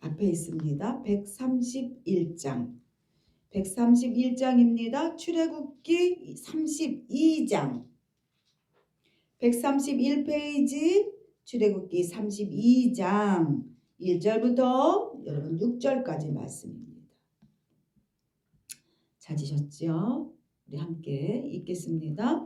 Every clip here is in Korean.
앞에 있습니다. 131장. 131장입니다. 출애굽기 32장. 131페이지 출애굽기 32장 1절부터 여러분 6절까지 말씀입니다. 찾으셨죠? 우리 함께 읽겠습니다.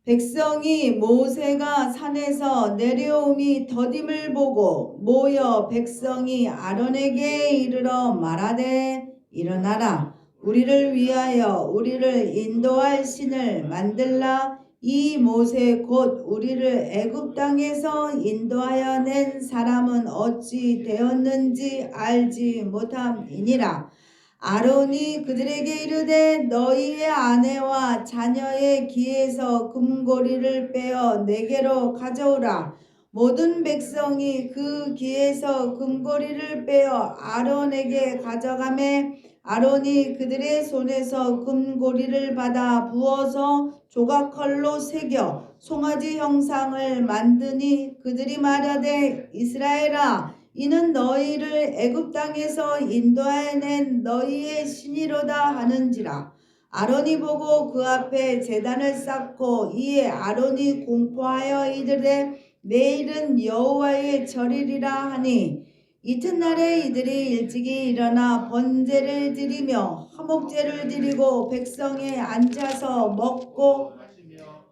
백성이 모세가 산에서 내려옴이 더딤을 보고 모여 백성이 아론에게 이르러 말하되 일어나라 우리를 위하여 우리를 인도할 신을 만들라 이 모세 곧 우리를 애굽 땅에서 인도하여 낸 사람은 어찌 되었는지 알지 못함이니라. 아론이 그들에게 이르되 너희의 아내와 자녀의 귀에서 금고리를 빼어 내게로 가져오라. 모든 백성이 그 귀에서 금고리를 빼어 아론에게 가져가매 아론이 그들의 손에서 금고리를 받아 부어서 조각컬로 새겨 송아지 형상을 만드니 그들이 말하되 이스라엘아 이는 너희를 애굽 땅에서 인도하여 낸 너희의 신이로다 하는지라. 아론이 보고 그 앞에 제단을 쌓고 이에 아론이 공포하여 이르되 내일은 여호와의 절이리라 하니 이튿날에 이들이 일찍이 일어나 번제를 드리며 화목제를 드리고 백성에 앉아서 먹고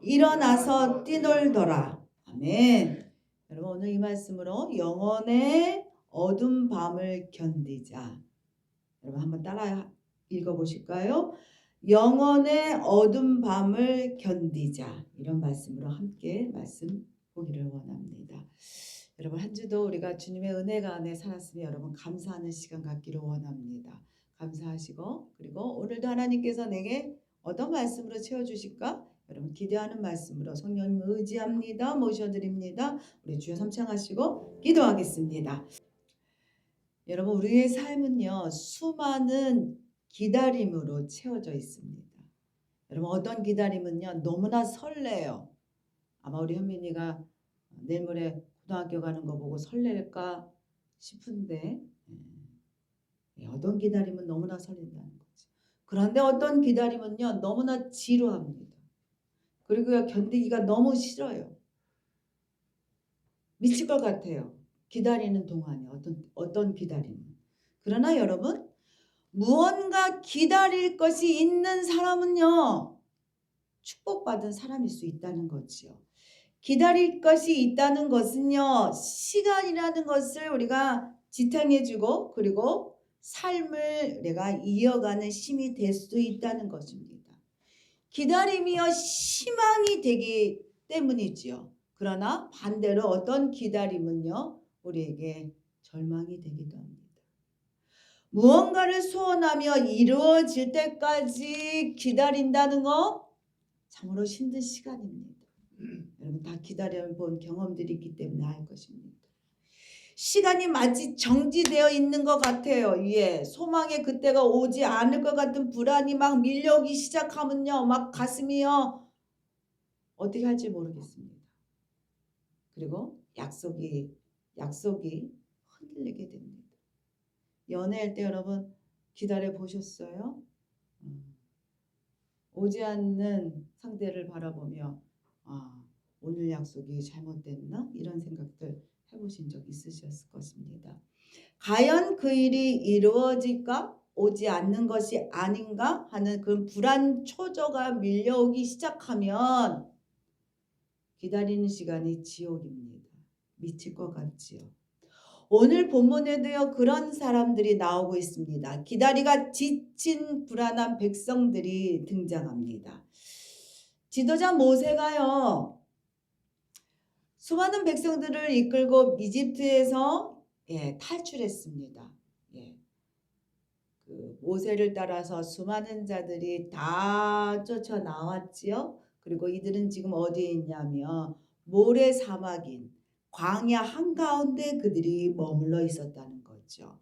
일어나서 뛰놀더라. 아멘. 여러분 오늘 이 말씀으로 영원의 어둠 밤을 견디자. 여러분 한번 따라 읽어보실까요? 영원의 어둠 밤을 견디자. 이런 말씀으로 함께 말씀 보기를 원합니다. 여러분 한 주도 우리가 주님의 은혜가 안에 살았으면 여러분 감사하는 시간 갖기를 원합니다. 감사하시고 그리고 오늘도 하나님께서 내게 어떤 말씀으로 채워주실까? 여러분 기대하는 말씀으로 성령님 의지합니다. 모셔드립니다. 우리 주여 삼창하시고 기도하겠습니다. 여러분 우리의 삶은요 수많은 기다림으로 채워져 있습니다. 여러분 어떤 기다림은요 너무나 설레요. 아마 우리 현민이가 내일 모레 고등학교 가는 거 보고 설렐까 싶은데 어떤 기다림은 너무나 설렌다는 거죠. 그런데 어떤 기다림은요 너무나 지루합니다. 그리고 견디기가 너무 싫어요. 미칠 것 같아요. 기다리는 동안에 어떤 기다림은. 그러나 여러분 무언가 기다릴 것이 있는 사람은요 축복받은 사람일 수 있다는 거지요. 기다릴 것이 있다는 것은요 시간이라는 것을 우리가 지탱해주고 그리고 삶을 내가 이어가는 힘이 될 수 있다는 것입니다. 기다림이요 희망이 되기 때문이지요. 그러나 반대로 어떤 기다림은요 우리에게 절망이 되기도 합니다. 무언가를 소원하며 이루어질 때까지 기다린다는 거 참으로 힘든 시간입니다. 여러분 다 기다려본 경험들이 있기 때문에 알 것입니다. 시간이 마치 정지되어 있는 것 같아요. 예, 소망의 그때가 오지 않을 것 같은 불안이 막 밀려오기 시작하면요. 막 가슴이요. 어떻게 할지 모르겠습니다. 그리고 약속이 흔들리게 됩니다. 연애할 때 여러분 기다려 보셨어요? 오지 않는 상대를 바라보며 오늘 약속이 잘못됐나? 이런 생각들 해보신 적 있으셨을 것입니다. 과연 그 일이 이루어질까? 오지 않는 것이 아닌가? 하는 그런 불안 초조가 밀려오기 시작하면 기다리는 시간이 지옥입니다. 미칠 것 같지요. 오늘 본문에도요 그런 사람들이 나오고 있습니다. 기다리가 지친 불안한 백성들이 등장합니다. 지도자 모세가요 수많은 백성들을 이끌고 이집트에서 탈출했습니다. 그 모세를 따라서 수많은 자들이 다 쫓아 나왔지요. 그리고 이들은 지금 어디에 있냐면 모래 사막인 광야 한가운데 그들이 머물러 있었다는 거죠.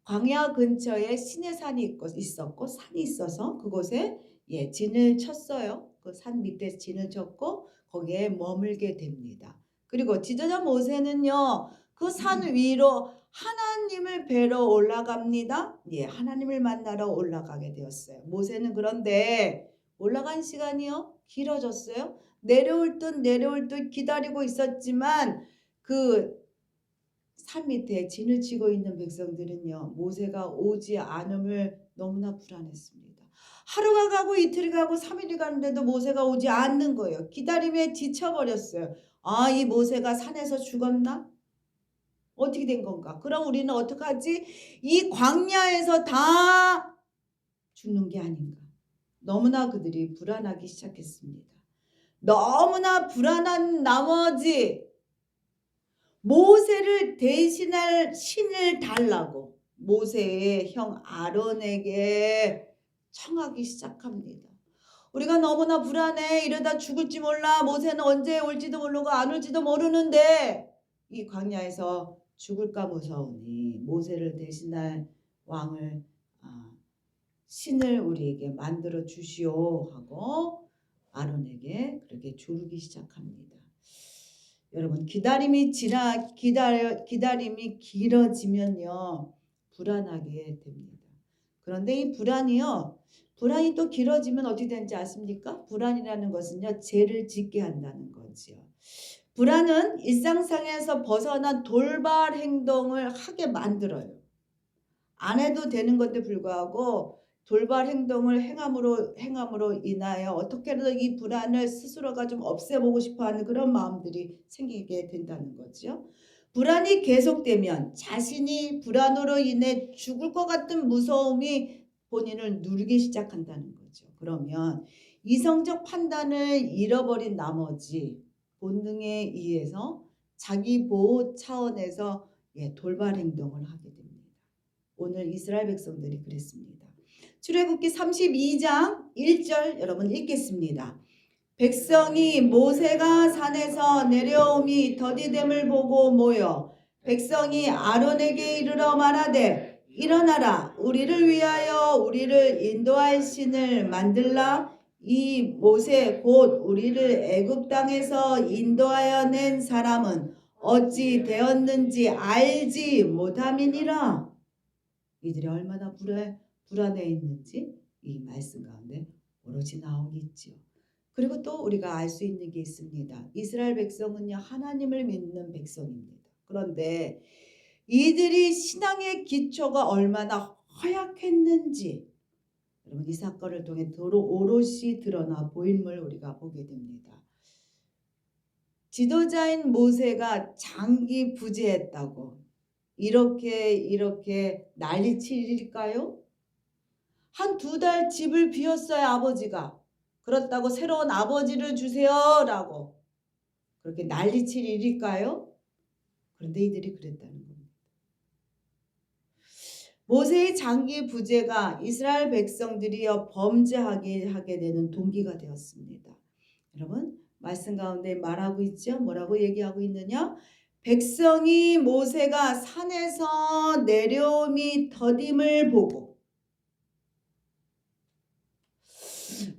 광야 근처에 시내 산이 있었고 산이 있어서 그곳에 진을 쳤어요. 그 산 밑에 진을 쳤고 거기에 머물게 됩니다. 그리고 지도자 모세는요 그 산 위로 하나님을 뵈러 올라갑니다. 예, 하나님을 만나러 올라가게 되었어요. 모세는 그런데 올라간 시간이요 길어졌어요. 내려올 듯 기다리고 있었지만 그 산 밑에 진을 치고 있는 백성들은요 모세가 오지 않음을 너무나 불안했습니다. 하루가 가고 이틀이 가고 3일이 가는데도 모세가 오지 않는 거예요. 기다림에 지쳐버렸어요. 아, 이 모세가 산에서 죽었나? 어떻게 된 건가? 그럼 우리는 어떡하지? 이 광야에서 다 죽는 게 아닌가? 너무나 그들이 불안하기 시작했습니다. 너무나 불안한 나머지 모세를 대신할 신을 달라고 모세의 형 아론에게 청하기 시작합니다. 우리가 너무나 불안해. 이러다 죽을지 몰라. 모세는 언제 올지도 모르고 안 올지도 모르는데 이 광야에서 죽을까 무서우니 모세를 대신할 왕을 신을 우리에게 만들어 주시오 하고 아론에게 그렇게 조르기 시작합니다. 여러분 기다림이 길어지면요 불안하게 됩니다. 그런데 이 불안이 또 길어지면 어떻게 되는지 아십니까? 불안이라는 것은요 죄를 짓게 한다는 거지요. 불안은 일상상에서 벗어난 돌발 행동을 하게 만들어요. 안 해도 되는 건데 불구하고 돌발 행동을 행함으로 인하여 어떻게라도 이 불안을 스스로가 좀 없애보고 싶어하는 그런 마음들이 생기게 된다는 거죠. 불안이 계속되면 자신이 불안으로 인해 죽을 것 같은 무서움이 본인을 누르기 시작한다는 거죠. 그러면 이성적 판단을 잃어버린 나머지 본능에 의해서 자기 보호 차원에서 돌발 행동을 하게 됩니다. 오늘 이스라엘 백성들이 그랬습니다. 출애굽기 32장 1절 여러분 읽겠습니다. 백성이 모세가 산에서 내려오미 더디됨을 보고 모여 백성이 아론에게 이르러 말하되 일어나라 우리를 위하여 우리를 인도할 신을 만들라. 이 모세 곧 우리를 애굽 땅에서 인도하여 낸 사람은 어찌 되었는지 알지 못함이니라. 이들이 얼마나 불안해 있는지 이 말씀 가운데 오로지 나오겠지요. 그리고 또 우리가 알 수 있는 게 있습니다. 이스라엘 백성은요 하나님을 믿는 백성입니다. 그런데 이들이 신앙의 기초가 얼마나 허약했는지 여러분 이 사건을 통해 오롯이 드러나 보임을 우리가 보게 됩니다. 지도자인 모세가 장기 부재했다고 이렇게 난리칠 일일까요? 한 2달 집을 비웠어요 아버지가. 그렇다고 새로운 아버지를 주세요라고 그렇게 난리칠 일일까요? 그런데 이들이 그랬다는 겁니다. 모세의 장기 부재가 이스라엘 백성들이여 범죄하게 되는 동기가 되었습니다. 여러분 말씀 가운데 말하고 있죠. 뭐라고 얘기하고 있느냐? 백성이 모세가 산에서 내려옴이 더딤을 보고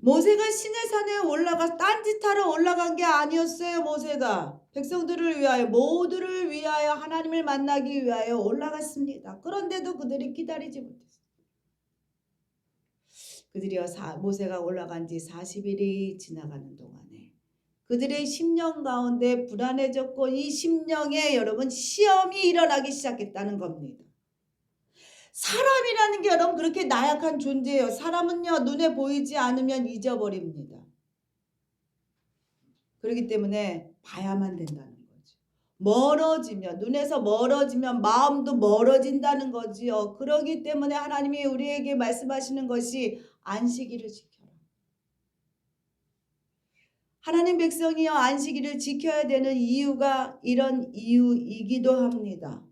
모세가 시내산에 올라가 딴짓하러 올라간 게 아니었어요. 모세가 백성들을 위하여 모두를 위하여 하나님을 만나기 위하여 올라갔습니다. 그런데도 그들이 기다리지 못했어요. 그들이요 모세가 올라간 지 40일이 지나가는 동안에 그들의 심령 가운데 불안해졌고 이 심령에 여러분 시험이 일어나기 시작했다는 겁니다. 사람이라는 게 여러분 그렇게 나약한 존재예요. 사람은요 눈에 보이지 않으면 잊어버립니다. 그렇기 때문에 봐야만 된다는 거죠. 멀어지면 눈에서 멀어지면 마음도 멀어진다는 거지요. 그렇기 때문에 하나님이 우리에게 말씀하시는 것이 안식일을 지켜라. 하나님 백성이여 안식일을 지켜야 되는 이유가 이런 이유이기도 합니다.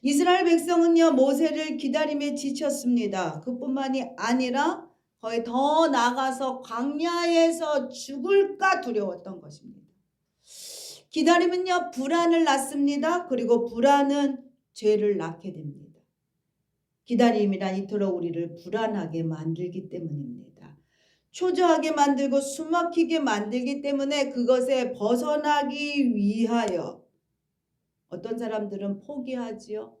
이스라엘 백성은요 모세를 기다림에 지쳤습니다. 그뿐만이 아니라 거의 더 나아가서 광야에서 죽을까 두려웠던 것입니다. 기다림은요 불안을 낳습니다. 그리고 불안은 죄를 낳게 됩니다. 기다림이란 이토록 우리를 불안하게 만들기 때문입니다. 초조하게 만들고 숨막히게 만들기 때문에 그것에 벗어나기 위하여 어떤 사람들은 포기하지요.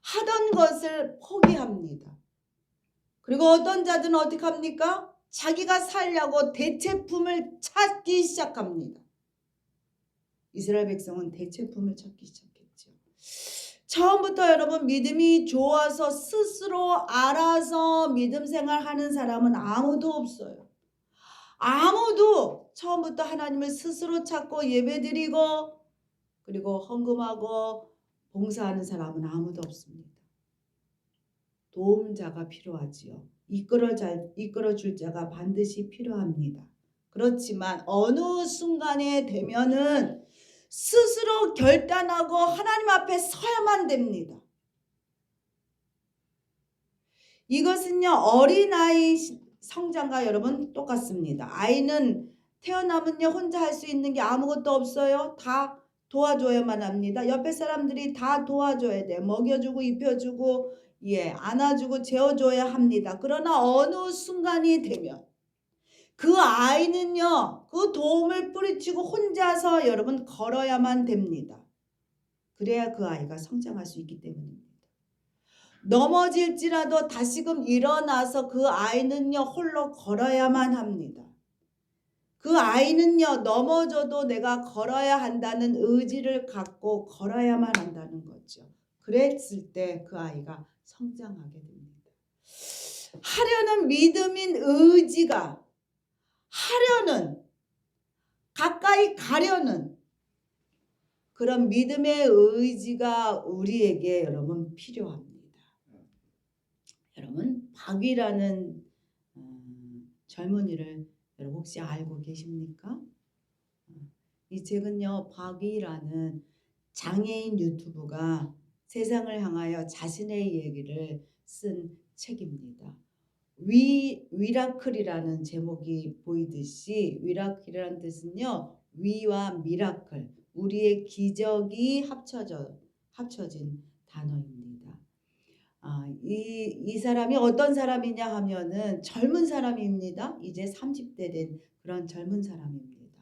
하던 것을 포기합니다. 그리고 어떤 자들은 어떻게 합니까? 자기가 살려고 대체품을 찾기 시작합니다. 이스라엘 백성은 대체품을 찾기 시작했죠. 처음부터 여러분 믿음이 좋아서 스스로 알아서 믿음 생활하는 사람은 아무도 없어요. 아무도 처음부터 하나님을 스스로 찾고 예배드리고 그리고 헌금하고 봉사하는 사람은 아무도 없습니다. 도움자가 필요하지요. 이끌어줄 자가 반드시 필요합니다. 그렇지만 어느 순간에 되면은 스스로 결단하고 하나님 앞에 서야만 됩니다. 이것은요 어린아이 성장과 여러분 똑같습니다. 아이는 태어나면요 혼자 할 수 있는 게 아무것도 없어요. 다 도와줘야만 합니다. 옆에 사람들이 다 도와줘야 돼. 먹여주고 입혀주고 안아주고 재워줘야 합니다. 그러나 어느 순간이 되면 그 아이는요 그 도움을 뿌리치고 혼자서 여러분 걸어야만 됩니다. 그래야 그 아이가 성장할 수 있기 때문입니다. 넘어질지라도 다시금 일어나서 그 아이는요 홀로 걸어야만 합니다. 그 아이는요 넘어져도 내가 걸어야 한다는 의지를 갖고 걸어야만 한다는 거죠. 그랬을 때 그 아이가 성장하게 됩니다. 하려는 믿음인 의지가 하려는 가까이 가려는 그런 믿음의 의지가 우리에게 여러분 필요합니다. 여러분 박위라는 젊은이를 여러분 혹시 알고 계십니까? 이 책은요 박위라는 장애인 유튜브가 세상을 향하여 자신의 얘기를 쓴 책입니다. 위라클이라는 제목이 보이듯이 위라클이라는 뜻은요 위와 미라클 우리의 기적이 합쳐진 단어입니다. 이 사람이 어떤 사람이냐 하면은 젊은 사람입니다. 이제 30대 된 그런 젊은 사람입니다.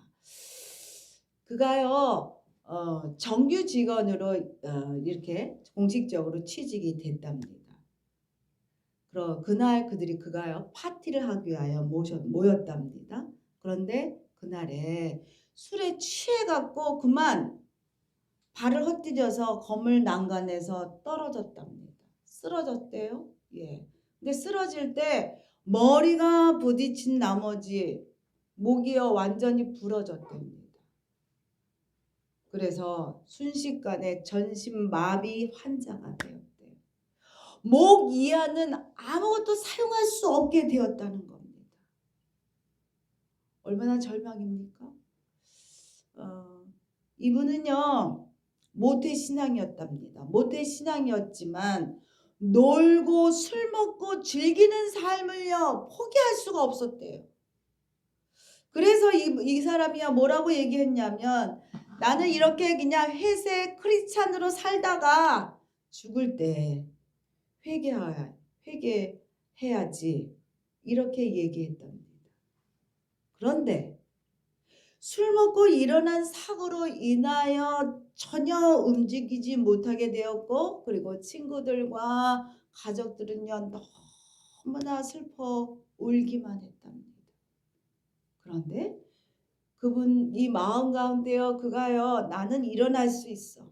그가요 정규 직원으로 이렇게 공식적으로 취직이 됐답니다. 그날 그가요 파티를 하기 위하여 모였답니다. 그런데 그날에 술에 취해갖고 그만 발을 헛디뎌서 건물 난간에서 떨어졌답니다. 쓰러졌대요. 근데 쓰러질 때 머리가 부딪힌 나머지 목이요 완전히 부러졌답니다. 그래서 순식간에 전신마비 환자가 되었대요. 목 이하는 아무것도 사용할 수 없게 되었다는 겁니다. 얼마나 절망입니까? 이분은요 모태신앙이었답니다. 모태신앙이었지만 놀고 술 먹고 즐기는 삶을요 포기할 수가 없었대요. 그래서 이 사람이야 뭐라고 얘기했냐면 나는 이렇게 그냥 회색 크리스찬으로 살다가 죽을 때 회개해야지 이렇게 얘기했답니다. 그런데 술 먹고 일어난 사고로 인하여 전혀 움직이지 못하게 되었고 그리고 친구들과 가족들은요 너무나 슬퍼 울기만 했답니다. 그런데 그분 이 마음 가운데요 그가요 나는 일어날 수 있어.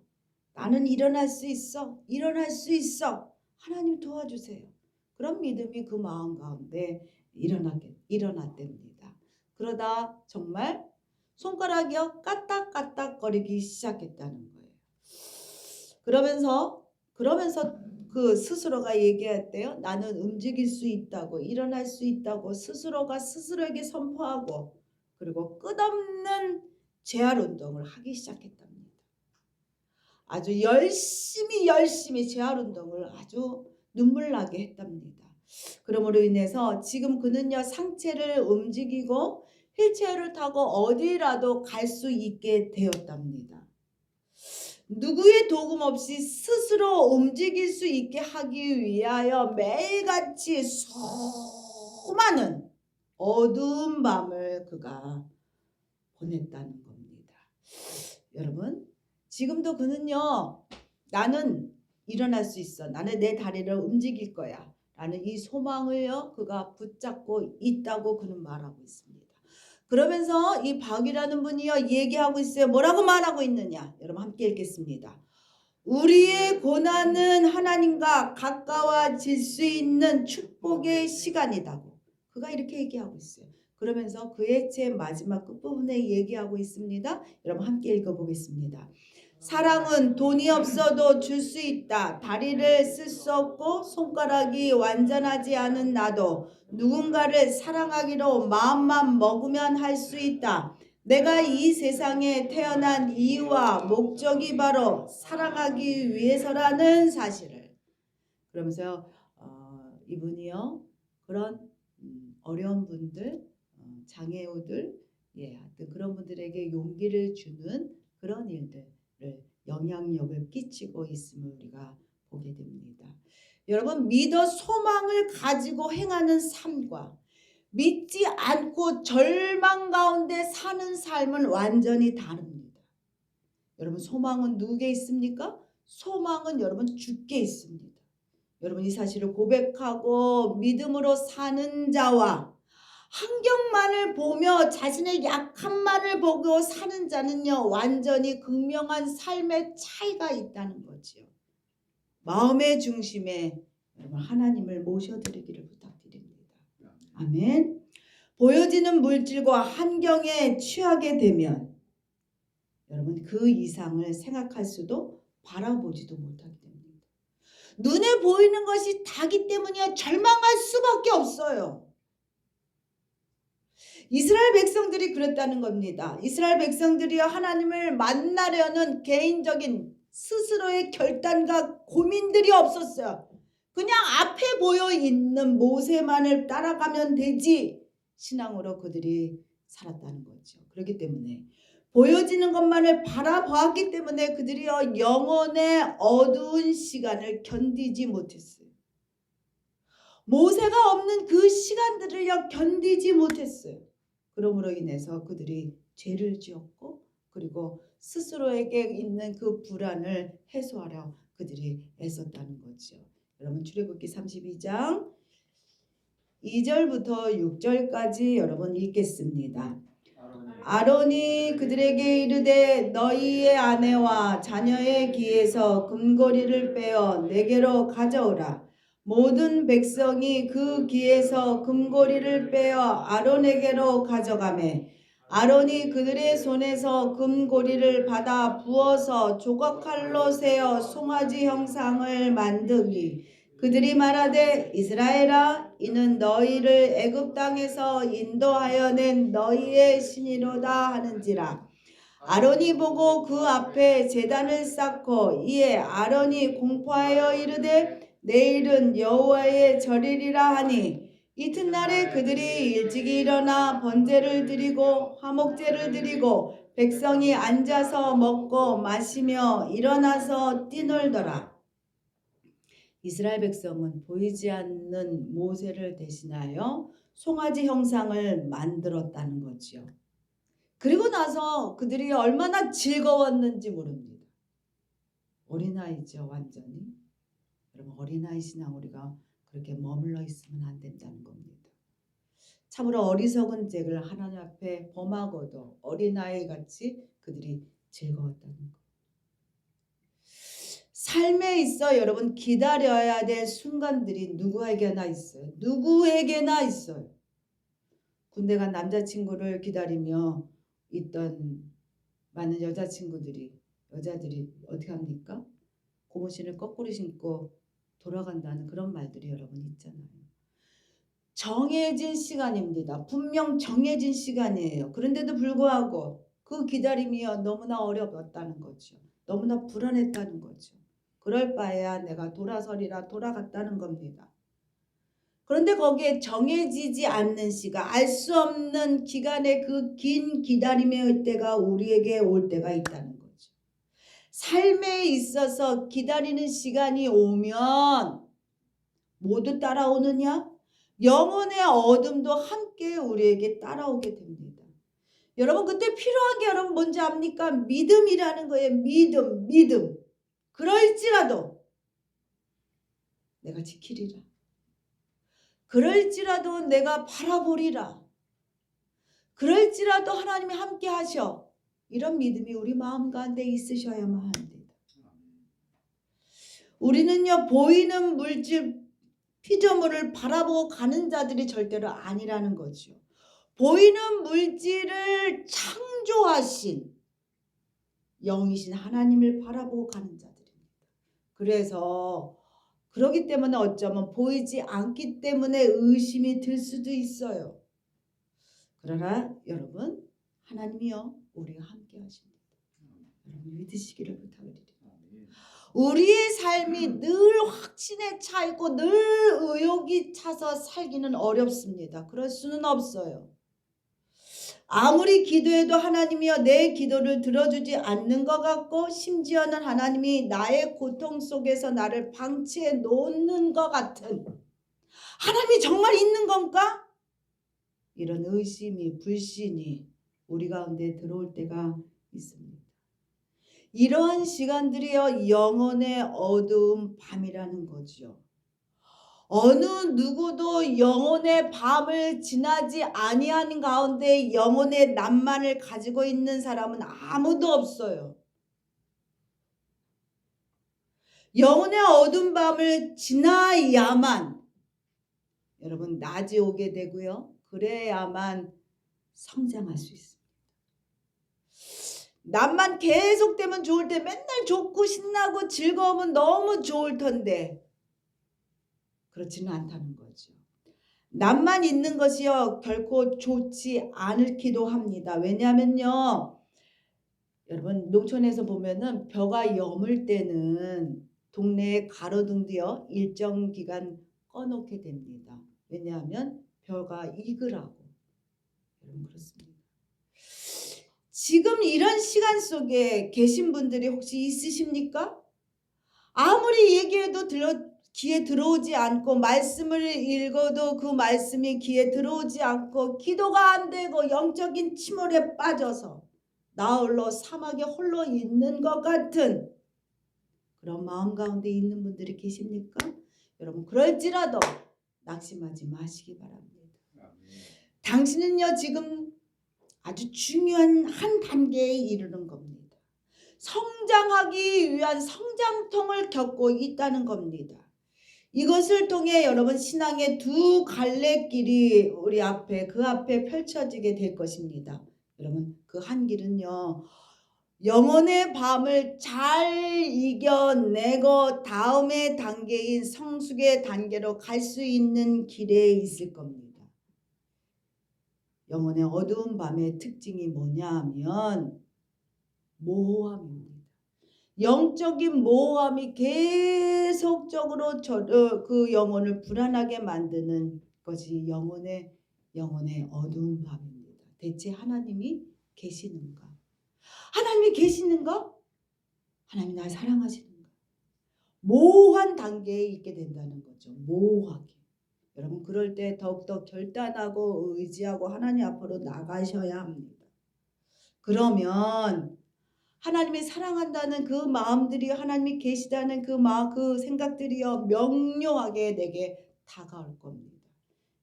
나는 일어날 수 있어. 일어날 수 있어. 하나님 도와주세요. 그런 믿음이 그 마음 가운데 일어났답니다. 그러다 정말 손가락이요 까딱까딱거리기 시작했다는 거예요. 그러면서 그 스스로가 얘기했대요. 나는 움직일 수 있다고 일어날 수 있다고 스스로가 스스로에게 선포하고 그리고 끝없는 재활 운동을 하기 시작했답니다. 아주 열심히 재활 운동을 아주 눈물 나게 했답니다. 그러므로 인해서 지금 그는요 상체를 움직이고 휠체어를 타고 어디라도 갈 수 있게 되었답니다. 누구의 도움 없이 스스로 움직일 수 있게 하기 위하여 매일같이 수많은 어두운 밤을 그가 보냈다는 겁니다. 여러분 지금도 그는요 나는 일어날 수 있어. 나는 내 다리를 움직일 거야. 라는 이 소망을요, 그가 붙잡고 있다고 그는 말하고 있습니다. 그러면서 이 박이라는 분이요, 얘기하고 있어요. 뭐라고 말하고 있느냐? 여러분 함께 읽겠습니다. 우리의 고난은 하나님과 가까워질 수 있는 축복의 시간이다고. 그가 이렇게 얘기하고 있어요. 그러면서 그의 제 마지막 끝부분에 얘기하고 있습니다. 여러분 함께 읽어보겠습니다. 사랑은 돈이 없어도 줄 수 있다. 다리를 쓸 수 없고 손가락이 완전하지 않은 나도 누군가를 사랑하기로 마음만 먹으면 할 수 있다. 내가 이 세상에 태어난 이유와 목적이 바로 사랑하기 위해서라는 사실을. 그러면서 이분이요, 그런 어려운 분들, 장애우들, 하여튼 그런 분들에게 용기를 주는 그런 일들을 영향력을 끼치고 있음을 우리가 보게 됩니다. 여러분, 믿어 소망을 가지고 행하는 삶과 믿지 않고 절망 가운데 사는 삶은 완전히 다릅니다. 여러분, 소망은 누구에게 있습니까? 소망은 여러분 주께 있습니다. 여러분, 이 사실을 고백하고 믿음으로 사는 자와 환경만을 보며 자신의 약함만을 보고 사는 자는요, 완전히 극명한 삶의 차이가 있다는 거지요. 마음의 중심에 여러분 하나님을 모셔드리기를 부탁드립니다. 아멘. 보여지는 물질과 환경에 취하게 되면 여러분 그 이상을 생각할 수도 바라보지도 못하게 됩니다. 눈에 보이는 것이 다기 때문에 절망할 수밖에 없어요. 이스라엘 백성들이 그랬다는 겁니다. 이스라엘 백성들이 하나님을 만나려는 개인적인 스스로의 결단과 고민들이 없었어요. 그냥 앞에 보여 있는 모세만을 따라가면 되지 신앙으로 그들이 살았다는 거죠. 그렇기 때문에 보여지는 것만을 바라보았기 때문에 그들이 영혼의 어두운 시간을 견디지 못했어요. 모세가 없는 그 시간들을 견디지 못했어요. 그러므로 인해서 그들이 죄를 지었고 그리고 스스로에게 있는 그 불안을 해소하려 그들이 애썼다는 거죠. 여러분 출애굽기 32장 2절부터 6절까지 여러분 읽겠습니다. 아론이 그들에게 이르되 너희의 아내와 자녀의 귀에서 금고리를 빼어 내게로 가져오라. 모든 백성이 그 귀에서 금고리를 빼어 아론에게로 가져가매 아론이 그들의 손에서 금고리를 받아 부어서 조각칼로 세어 송아지 형상을 만드니 그들이 말하되 이스라엘아 이는 너희를 애굽 땅에서 인도하여 낸 너희의 신이로다 하는지라. 아론이 보고 그 앞에 제단을 쌓고 이에 아론이 공포하여 이르되 내일은 여호와의 절일이라 하니 이튿날에 그들이 일찍이 일어나 번제를 드리고 화목제를 드리고 백성이 앉아서 먹고 마시며 일어나서 뛰놀더라. 이스라엘 백성은 보이지 않는 모세를 대신하여 송아지 형상을 만들었다는 거지요. 그리고 나서 그들이 얼마나 즐거웠는지 모릅니다. 어린아이죠, 완전히. 여러분 어린아이 신앙 우리가 그렇게 머물러 있으면 안 된다는 겁니다. 참으로 어리석은 죄를 하나님 앞에 범하고도 어린아이 같이 그들이 즐거웠다는 것. 삶에 있어 여러분 기다려야 될 순간들이 누구에게나 있어요. 누구에게나 있어요. 군대 간 남자친구를 기다리며 있던 많은 여자들이 어떻게 합니까? 고무신을 거꾸로 신고 돌아간다는 그런 말들이 여러분 있잖아요. 정해진 시간입니다. 분명 정해진 시간이에요. 그런데도 불구하고 그 기다림이 너무나 어려웠다는 거죠. 너무나 불안했다는 거죠. 그럴 바에야 내가 돌아서리라 돌아갔다는 겁니다. 그런데 거기에 정해지지 않는 시간, 알 수 없는 기간의 그 긴 기다림의 때가 우리에게 올 때가 있다는 거죠. 삶에 있어서 기다리는 시간이 오면 모두 따라오느냐? 영혼의 어둠도 함께 우리에게 따라오게 됩니다. 여러분 그때 필요한 게 여러분 뭔지 압니까? 믿음이라는 거예요. 믿음. 그럴지라도 내가 지키리라. 그럴지라도 내가 바라보리라. 그럴지라도 하나님이 함께 하셔. 이런 믿음이 우리 마음 가운데 있으셔야만 합니다. 우리는요, 보이는 물질, 피조물을 바라보고 가는 자들이 절대로 아니라는 거죠. 보이는 물질을 창조하신 영이신 하나님을 바라보고 가는 자들입니다. 그래서 그렇기 때문에 어쩌면 보이지 않기 때문에 의심이 들 수도 있어요. 그러나 여러분, 하나님이요, 우리와 함께 하십니다. 여러분 믿으시기를 부탁드립니다. 우리의 삶이 늘 확신에 차 있고 늘 의욕이 차서 살기는 어렵습니다. 그럴 수는 없어요. 아무리 기도해도 하나님이여 내 기도를 들어주지 않는 것 같고, 심지어는 하나님이 나의 고통 속에서 나를 방치해 놓는 것 같은, 하나님이 정말 있는 건가? 이런 의심이, 불신이 우리 가운데 들어올 때가 있습니다. 이러한 시간들이요, 영혼의 어두운 밤이라는 거죠. 어느 누구도 영혼의 밤을 지나지 아니하는 가운데 영혼의 낭만을 가지고 있는 사람은 아무도 없어요. 영혼의 어두운 밤을 지나야만 여러분 낮이 오게 되고요. 그래야만 성장할 수 있습니다. 낮만 계속되면 좋을 때, 맨날 좋고 신나고 즐거우면 너무 좋을 텐데 그렇지는 않다는 거죠. 낮만 있는 것이요 결코 좋지 않기도 합니다. 왜냐하면요, 여러분 농촌에서 보면은 벼가 여물 때는 동네에 가로등도요 일정 기간 꺼놓게 됩니다. 왜냐하면 벼가 익으라고. 여러분 그렇습니다. 지금 이런 시간 속에 계신 분들이 혹시 있으십니까? 아무리 얘기해도 귀에 들어오지 않고, 말씀을 읽어도 그 말씀이 귀에 들어오지 않고, 기도가 안 되고 영적인 침몰에 빠져서 나 홀로 사막에 홀로 있는 것 같은 그런 마음 가운데 있는 분들이 계십니까? 여러분 그럴지라도 낙심하지 마시기 바랍니다. 당신은요 지금 아주 중요한 한 단계에 이르는 겁니다. 성장하기 위한 성장통을 겪고 있다는 겁니다. 이것을 통해 여러분 신앙의 두 갈래길이 우리 앞에, 그 앞에 펼쳐지게 될 것입니다. 여러분 그 한 길은요, 영혼의 밤을 잘 이겨내고 다음의 단계인 성숙의 단계로 갈 수 있는 길에 있을 겁니다. 영혼의 어두운 밤의 특징이 뭐냐 하면 모호함입니다. 영적인 모호함이 계속적으로 그 영혼을 불안하게 만드는 것이 영혼의 어두운 밤입니다. 대체 하나님이 계시는가? 하나님이 계시는가? 하나님이 날 사랑하시는가? 모호한 단계에 있게 된다는 거죠. 모호하게. 여러분 그럴 때 더욱더 결단하고 의지하고 하나님 앞으로 나가셔야 합니다. 그러면 하나님이 사랑한다는 그 마음들이, 하나님이 계시다는 그 마음, 그 생각들이요 명료하게 내게 다가올 겁니다.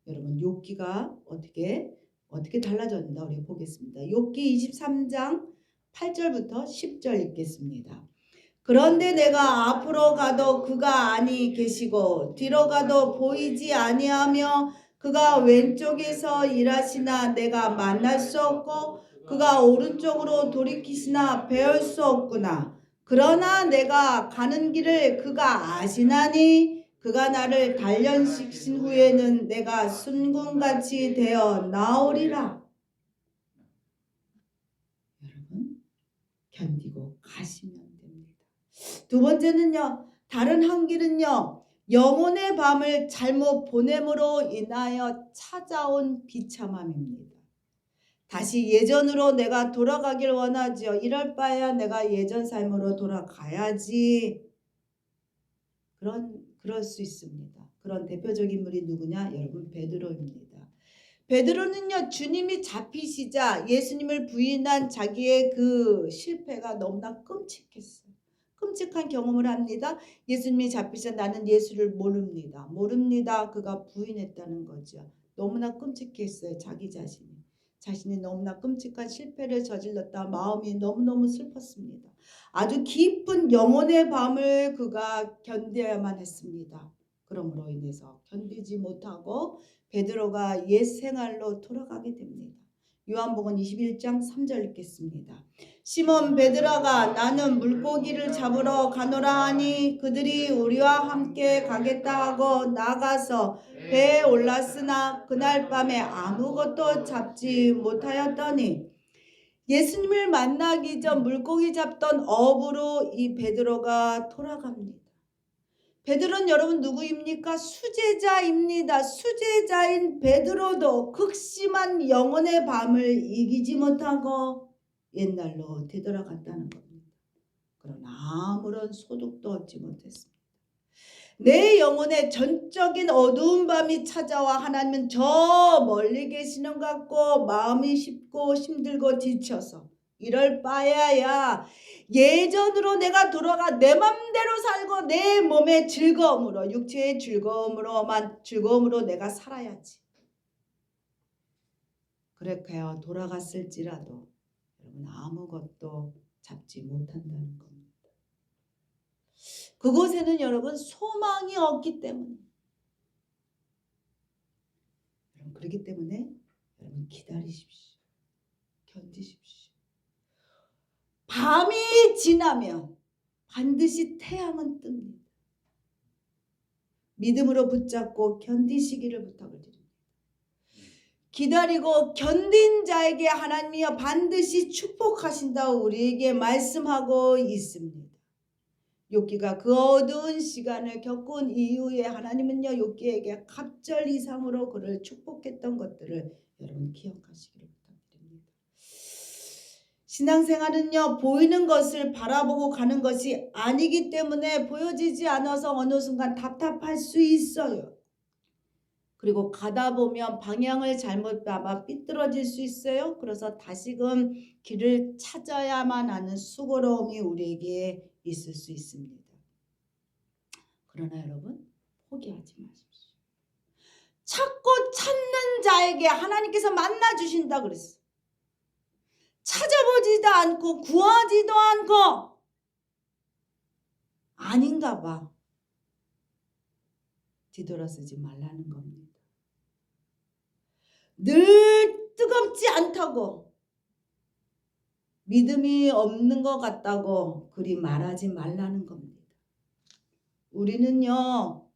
여러분 욥기가 어떻게 달라졌는가 우리 보겠습니다. 욥기 23장 8절부터 10절 읽겠습니다. 그런데 내가 앞으로 가도 그가 아니 계시고 뒤로 가도 보이지 아니하며 그가 왼쪽에서 일하시나 내가 만날 수 없고 그가 오른쪽으로 돌이키시나 배울 수 없구나. 그러나 내가 가는 길을 그가 아시나니 그가 나를 단련시킨 후에는 내가 순금같이 되어 나오리라. 여러분 견디고 가시면 됩니다. 두 번째는요, 다른 한 길은요, 영혼의 밤을 잘못 보냄으로 인하여 찾아온 비참함입니다. 다시 예전으로 내가 돌아가길 원하지요. 이럴 바에야 내가 예전 삶으로 돌아가야지. 그럴 수 있습니다. 그런 대표적인 인물이 누구냐? 여러분 베드로입니다. 베드로는요 주님이 잡히시자 예수님을 부인한 자기의 그 실패가 너무나 끔찍했어요. 끔찍한 경험을 합니다. 예수님이 잡히자 나는 예수를 모릅니다. 모릅니다. 그가 부인했다는 거죠. 너무나 끔찍했어요. 자기 자신이 너무나 끔찍한 실패를 저질렀다. 마음이 너무너무 슬펐습니다. 아주 깊은 영혼의 밤을 그가 견뎌야만 했습니다. 그러므로 인해서 견디지 못하고 베드로가 옛 생활로 돌아가게 됩니다. 요한복음 21장 3절 읽겠습니다. 시몬 베드로가 나는 물고기를 잡으러 가노라 하니 그들이 우리와 함께 가겠다 하고 나가서 배에 올랐으나 그날 밤에 아무것도 잡지 못하였더니 예수님을 만나기 전 물고기 잡던 어부로 이 베드로가 돌아갑니다. 베드로는 여러분 누구입니까? 수제자입니다. 수제자인 베드로도 극심한 영혼의 밤을 이기지 못하고 옛날로 되돌아갔다는 겁니다. 그러나 아무런 소득도 얻지 못했습니다. 내 영혼에 전적인 어두운 밤이 찾아와 하나님은 저 멀리 계시는 것 같고 마음이 쉽고 힘들고 지쳐서 이럴 바에야 예전으로 내가 돌아가 내 맘대로 살고 내 몸의 즐거움으로 육체의 즐거움으로 내가 살아야지. 그렇게요 돌아갔을지라도 여러분 아무것도 잡지 못한다는 겁니다. 그곳에는 여러분 소망이 없기 때문에 여러분 그렇기 때문에 여러분 기다리십시오. 견디십시오. 밤이 지나면 반드시 태양은 뜹니다. 믿음으로 붙잡고 견디시기를 부탁을 드립니다. 기다리고 견딘 자에게 하나님이 반드시 축복하신다고 우리에게 말씀하고 있습니다. 욥기가 그 어두운 시간을 겪은 이후에 하나님은요 욥기에게 갑절 이상으로 그를 축복했던 것들을 여러분 기억하시기를 부탁드립니다. 신앙생활은요 보이는 것을 바라보고 가는 것이 아니기 때문에 보여지지 않아서 어느 순간 답답할 수 있어요. 그리고 가다 보면 방향을 잘못 잡아 삐뚤어질 수 있어요. 그래서 다시금 길을 찾아야만 하는 수고로움이 우리에게 있을 수 있습니다. 그러나 여러분 포기하지 마십시오. 찾고 찾는 자에게 하나님께서 만나 주신다 그랬어. 찾아보지도 않고 구하지도 않고 아닌가 봐. 뒤돌아서지 말라는 겁니다. 늘 뜨겁지 않다고 믿음이 없는 것 같다고 그리 말하지 말라는 겁니다. 우리는요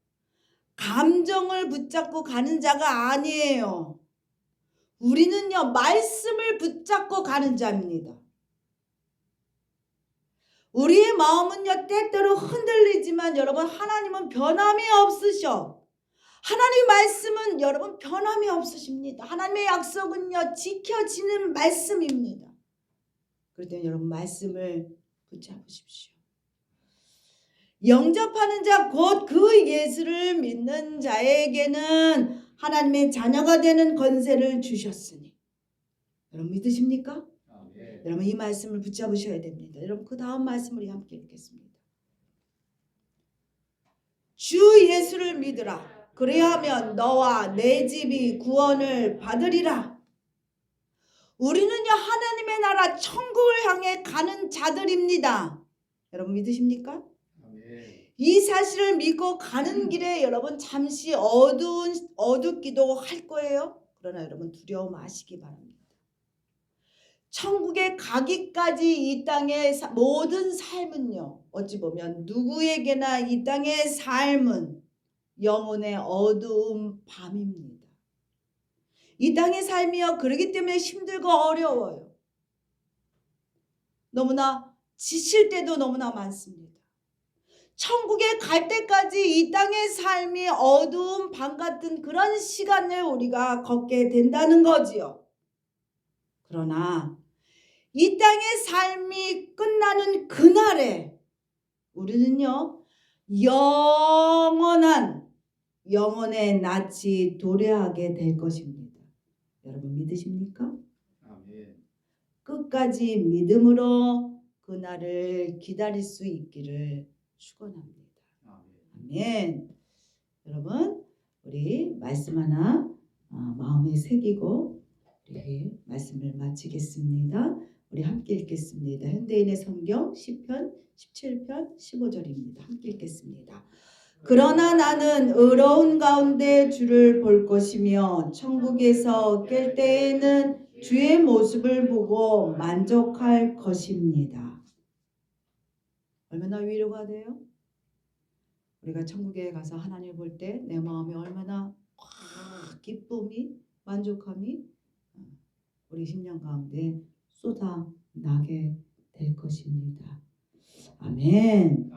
감정을 붙잡고 가는 자가 아니에요. 우리는요 말씀을 붙잡고 가는 자입니다. 우리의 마음은요 때때로 흔들리지만 여러분 하나님은 변함이 없으셔. 하나님의 말씀은 여러분 변함이 없으십니다. 하나님의 약속은요 지켜지는 말씀입니다. 그럴 때 여러분 말씀을 붙잡으십시오. 영접하는 자 곧 그 예수를 믿는 자에게는 하나님의 자녀가 되는 권세를 주셨으니 여러분 믿으십니까? 네. 여러분 이 말씀을 붙잡으셔야 됩니다. 여러분 그 다음 말씀을 우리 함께 읽겠습니다. 주 예수를 믿으라. 그래야하면 너와 내 집이 구원을 받으리라. 우리는요 하나님의 나라 천국을 향해 가는 자들입니다. 여러분 믿으십니까? 이 사실을 믿고 가는 길에 여러분 잠시 어둡기도 할 거예요. 그러나 여러분 두려워 마시기 바랍니다. 천국에 가기까지 이 땅의 모든 삶은요 어찌 보면 누구에게나 이 땅의 삶은 영혼의 어두운 밤입니다. 이 땅의 삶이요 그러기 때문에 힘들고 어려워요. 너무나 지칠 때도 너무나 많습니다. 천국에 갈 때까지 이 땅의 삶이 어두운 밤 같은 그런 시간을 우리가 걷게 된다는 거지요. 그러나 이 땅의 삶이 끝나는 그날에 우리는요 영원의 낯이 도래하게 될 것입니다. 여러분 믿으십니까? 아멘. 끝까지 믿음으로 그날을 기다릴 수 있기를 축원합니다. 아멘. 여러분, 우리 말씀 하나 마음에 새기고 우리 말씀을 마치겠습니다. 우리 함께 읽겠습니다. 현대인의 성경 시편 17편 15절입니다. 함께 읽겠습니다. 그러나 나는 의로운 가운데 주를 볼 것이며 천국에서 깰 때에는 주의 모습을 보고 만족할 것입니다. 얼마나 위로가 돼요? 우리가 천국에 가서 하나님을 볼 때 내 마음에 얼마나 기쁨이, 만족함이 우리 심령 가운데 쏟아나게 될 것입니다. 아멘.